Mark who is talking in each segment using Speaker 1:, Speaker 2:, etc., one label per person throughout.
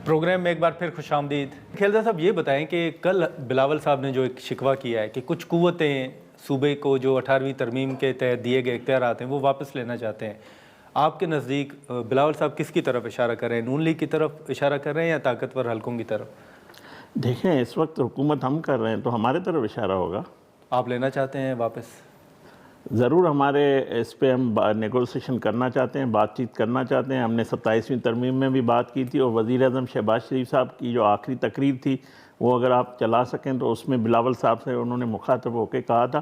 Speaker 1: Programme میں ایک بار پھر خوش آمدید۔ کھیلدہ صاحب یہ بتائیں کہ کل بلاول صاحب نے جو ایک شکوہ کیا ہے کہ کچھ قوتیں صوبے کو جو 18ویں ترمیم کے تحت دیے گئے اختیارات ہیں وہ واپس لینا چاہتے ہیں، آپ کے نزدیک بلاول صاحب کس کی طرف اشارہ کر رہے ہیں؟ نون لیگ کی طرف اشارہ کر رہے ہیں یا طاقتور حلقوں کی طرف؟
Speaker 2: دیکھیں اس وقت حکومت ہم کر رہے ہیں تو ہمارے طرف اشارہ ہوگا۔
Speaker 1: آپ لینا چاہتے ہیں واپس؟
Speaker 2: ضرور ہمارے اس پہ ہم نیگوسیشن کرنا چاہتے ہیں، بات چیت کرنا چاہتے ہیں۔ ہم نے 27ویں ترمیم میں بھی بات کی تھی، اور وزیر اعظم شہباز شریف صاحب کی جو آخری تقریر تھی وہ اگر آپ چلا سکیں تو اس میں بلاول صاحب سے انہوں نے مخاطب ہو کے کہا تھا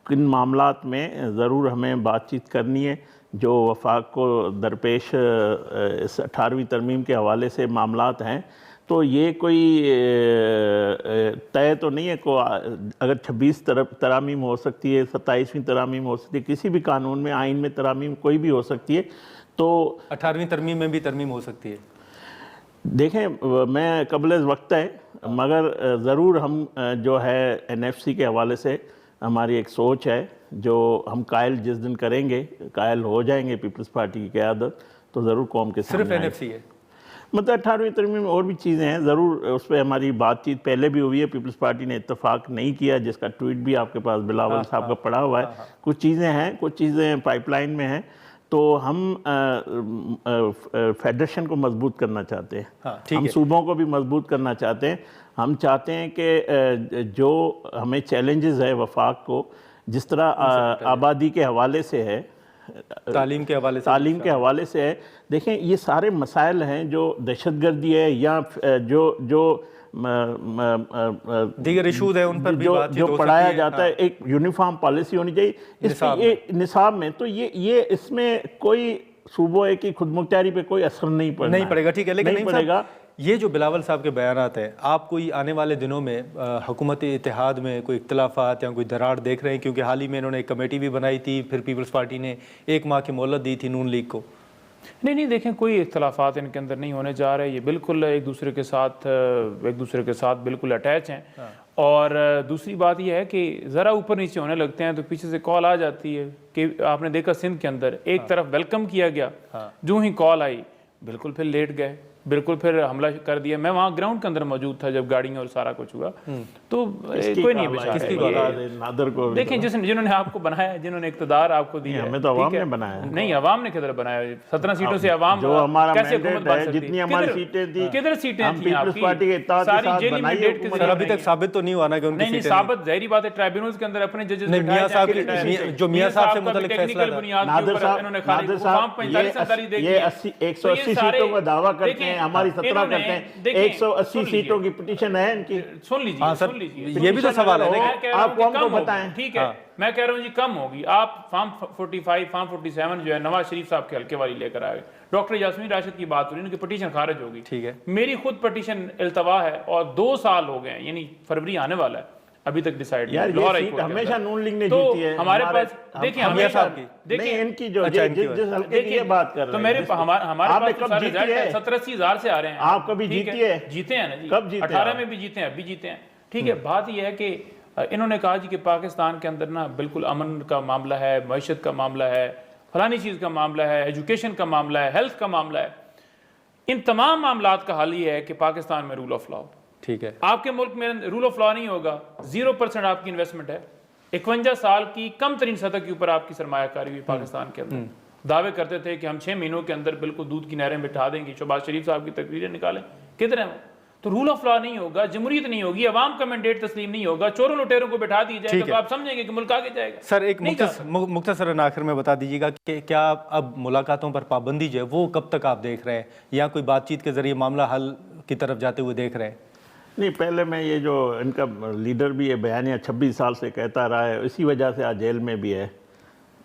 Speaker 2: کہ ان معاملات میں ضرور ہمیں بات چیت کرنی ہے۔ جو وفاق کو درپیش اس 18ویں ترمیم کے حوالے سے معاملات ہیں تو یہ کوئی طے تو نہیں ہے کو اگر 26 ترامیم ہو سکتی ہے، 27ویں ترامیم ہو سکتی ہے، کسی بھی قانون میں آئین میں ترامیم کوئی بھی ہو سکتی ہے، تو
Speaker 1: 18ویں ترمیم میں بھی ترمیم ہو سکتی ہے۔
Speaker 2: دیکھیں میں قبل از وقت ہے، مگر ضرور ہم جو ہے NFC کے حوالے سے ہماری ایک سوچ ہے جو ہم قائل جس دن کریں گے، قائل ہو جائیں گے پیپلز پارٹی کی قیادت، تو ضرور قوم کے سامنے
Speaker 1: صرف NFC ہے؟
Speaker 2: مطلب 18ویں ترمیم میں اور بھی چیزیں ہیں، ضرور اس پہ ہماری بات چیت پہلے بھی ہوئی ہے۔ پیپلز پارٹی نے اتفاق نہیں کیا، جس کا ٹویٹ بھی آپ کے پاس بلاول صاحب کا پڑا ہوا ہے۔ کچھ چیزیں ہیں، کچھ چیزیں پائپ لائن میں ہیں، تو ہم فیڈریشن کو مضبوط کرنا چاہتے ہیں، ہم صوبوں کو بھی مضبوط کرنا چاہتے ہیں۔ ہم چاہتے ہیں کہ جو ہمیں چیلنجز ہے وفاق کو، جس طرح آبادی کے حوالے سے ہے،
Speaker 1: تعلیم کے
Speaker 2: حوالے سے ہے، دیکھیں یہ سارے مسائل ہیں جو دہشت گردی ہے یا جو
Speaker 1: دیگر ایشوز ہیں ان پر بھی بات چیت ہو سکتی ہے،
Speaker 2: جو پڑھایا جاتا ہے، ایک یونیفارم پالیسی ہونی چاہیے نصاب میں، تو یہ اس میں کوئی صوبوں کی خود مختاری پہ کوئی اثر نہیں
Speaker 1: پڑے گا۔ ٹھیک ہے، لیکن یہ جو بلاول صاحب کے بیانات ہیں، آپ کوئی آنے والے دنوں میں حکومت اتحاد میں کوئی اختلافات یا کوئی دراڑ دیکھ رہے ہیں؟ کیونکہ حال ہی میں انہوں نے ایک کمیٹی بھی بنائی تھی، پھر پیپلز پارٹی نے 1 ماہ کی مہلت دی تھی نون لیگ کو۔
Speaker 3: نہیں دیکھیں کوئی اختلافات ان کے اندر نہیں ہونے جا رہے، یہ بالکل ایک دوسرے کے ساتھ بالکل اٹیچ ہیں۔ اور دوسری بات یہ ہے کہ ذرا اوپر نیچے ہونے لگتے ہیں تو پیچھے سے کال آ جاتی ہے کہ آپ نے دیکھا سندھ کے اندر ایک طرف ویلکم کیا گیا، جو ہی کال آئی بالکل پھر لیٹ گئے، بالکل پھر حملہ کر دیا۔ میں وہاں گراؤنڈ کے اندر موجود تھا جب گاڑیوں اور سارا کچھ ہوا، تو کوئی نہیں بشارہ۔ دیکھیں جنہوں نے آپ کو بنایا، جنہوں نے اقتدار آپ کو دیا،
Speaker 2: ہمیں تو عوام نے بنایا ہے۔
Speaker 3: نہیں، عوام نے کدھر بنایا؟ 17 سیٹوں سے عوام کیسے حکومت بن سکتی؟
Speaker 2: جتنی ہماری سیٹیں تھیں،
Speaker 3: کدھر سیٹیں
Speaker 2: ہم
Speaker 3: تھیں آپ
Speaker 2: پیپلز پارٹی کے اتحاد کے ساتھ بنائی ہے۔
Speaker 1: سر ابھی تک ثابت تو نہیں ہوا نا کہ ان کی
Speaker 3: نہیں ثابت ظاہری بات ہے، ٹرائبیونلز کے اندر اپنے ججز
Speaker 1: میاں صاحب جو میاں صاحب سے متعلق فیصلہ تھا،
Speaker 2: نادر صاحب یہ 180 سیٹوں کا دعویٰ کرتے ہیں، ہماری 17 کرتے ہیں، 180 سیٹوں کی پٹیشن ہے ان کی۔
Speaker 3: سن لیجیے،
Speaker 1: یہ بھی تو سوال ہے
Speaker 2: آپ کو ہم کو بتائیں۔
Speaker 3: ٹھیک ہے، میں کہہ رہا ہوں جی کم ہوگی۔ آپ فارم 45 فارم 47 جو ہے نواز شریف صاحب کے حلقے والی لے کر آئے، ڈاکٹر یاسمین راشد کی بات ہو رہی ہے، ان کی پٹیشن خارج ہوگی۔
Speaker 1: ٹھیک ہے،
Speaker 3: میری خود پٹیشن التوا ہے اور 2 سال ہو گئے ہیں، یعنی فروری آنے والا ہے، ابھی تک ڈیسائیڈ نہیں۔
Speaker 2: لاہور ہائی کورٹ ہمیشہ نون لیگ نے جیتی ہے
Speaker 3: ہمارے پاس۔ دیکھیں
Speaker 1: میاں صاحب کی
Speaker 2: نہیں، ان کی جو جس حلقے کی یہ بات کر رہے ہیں،
Speaker 3: تو میرے ہمارے پاس سارے رزلٹ ہیں، 70-80 ہزار سے آ رہے ہیں۔
Speaker 2: آپ کبھی جیتی ہے؟
Speaker 3: جیتے ہیں نا جی،
Speaker 2: کب جیتے ہیں؟
Speaker 3: 18 میں بھی جیتے ہیں، ابھی جیتے ہیں۔ ٹھیک ہے، بات یہ ہے کہ انہوں نے کہا جی کہ پاکستان کے اندر نا بالکل امن کا معاملہ ہے، معیشت کا معاملہ ہے، فلانی چیز کا معاملہ ہے، ایجوکیشن کا معاملہ ہے، ہیلتھ کا معاملہ ہے۔ ان تمام معاملات کا حل یہ ہے کہ پاکستان میں رول آف لا ہو۔
Speaker 1: ٹھیک ہے،
Speaker 3: آپ کے ملک میں رول آف لا نہیں ہوگا، 0% آپ کی انویسٹمنٹ ہے، 51 سال کی کم ترین سطح کے اوپر آپ کی سرمایہ کاری ہوئی پاکستان کے اندر۔ دعوے کرتے تھے کہ ہم 6 مہینوں کے اندر بالکل دودھ کی نہریں بٹھا دیں گے، شہباز شریف صاحب کی تقریریں نکالیں، کدھر ہیں وہ؟ تو رول آف لا نہیں ہوگا، جمہوریت نہیں ہوگی، عوام کا مینڈیٹ تسلیم نہیں ہوگا، چوروں لٹیروں کو بٹھا دی جائے گا تو آپ سمجھیں گے کہ ملک آگے جائے گا۔
Speaker 1: سر ایک مختصراً آخر میں بتا دیجیے گا کہ کیا اب ملاقاتوں پر پابندی جو ہے وہ کب تک آپ دیکھ رہے ہیں، یا کوئی بات چیت کے ذریعے معاملہ حل کی طرف جاتے ہوئے دیکھ رہے ہیں؟
Speaker 2: نہیں، پہلے میں یہ جو ان کا لیڈر بھی یہ بیانیہ 26 سال سے کہتا رہا ہے، اسی وجہ سے آج جیل میں بھی ہے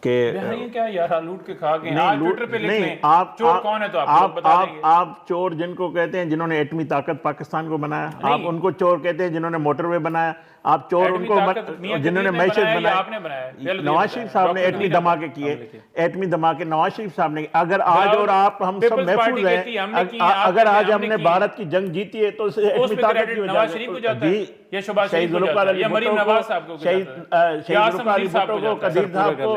Speaker 2: کہ
Speaker 3: کیا یار لوٹ کے کھا گئے۔ آج ٹویٹر پہ لکھ لیں چور کون ہے تو آپ بتا دیں گے۔
Speaker 2: آپ چور جن کو کہتے ہیں جنہوں نے ایٹمی طاقت پاکستان کو بنایا، آپ ان کو چور کہتے ہیں جنہوں نے موٹر وے بنایا، آپ چور ان کو جنہوں نے معیشت بنایا۔ نواز شریف صاحب نے ایٹمی دھماکے کیے، ایٹمی دھماکے نواز شریف صاحب نے۔ اگر آج اور آپ ہم سب محفوظ ہیں، اگر آج ہم نے بھارت کی جنگ جیتی ہے تو ایٹمی طاقت کی وجہ سے
Speaker 3: یا شہباز شریف کو جاتا ہے یا مریم نواز صاحب کو جاتا ہے یا آصم علی صاحب کو جاتا ہے۔
Speaker 2: قدیر صاحب کو